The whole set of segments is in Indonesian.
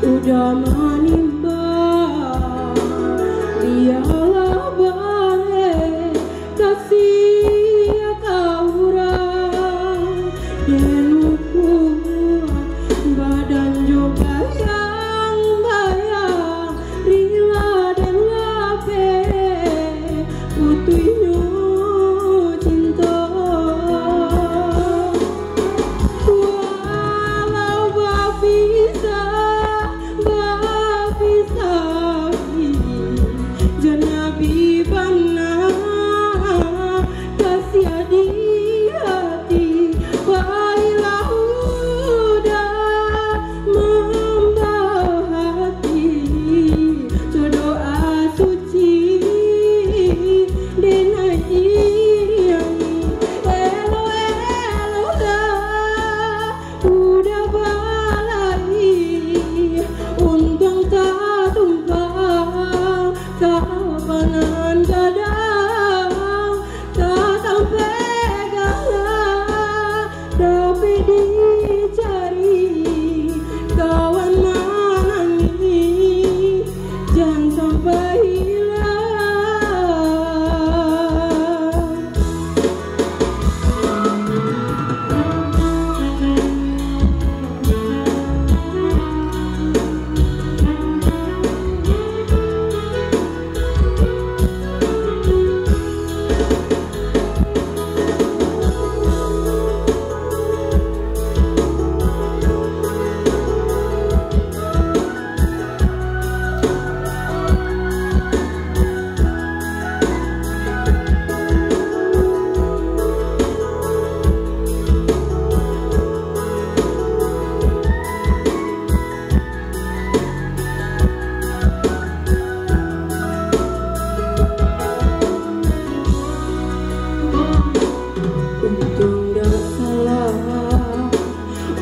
Udah menimba dialah bare kasih kaurang dan ukuran badan juga yang bayang rila dan lape putuhnya cinta walau bisa Nabi bana kasih di hati baiklah udah membawa hati doa suci dengan yang elo dah udah balai untung tak tumpah kapanan kadang tak sampai galah tapi dicari kawan menangis jangan sampai hilang.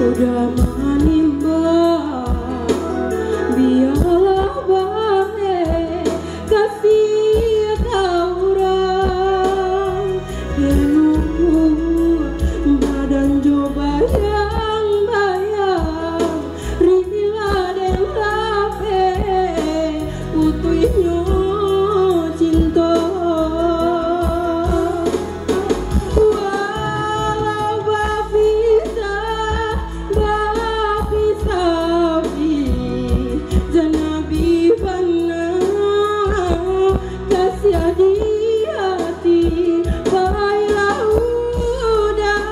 Udah menimba biarlah bare kasih kaurang dan badan coba yang bayang rila dan lape putuhnya cinta di hati baiklah udah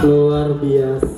Luar biasa.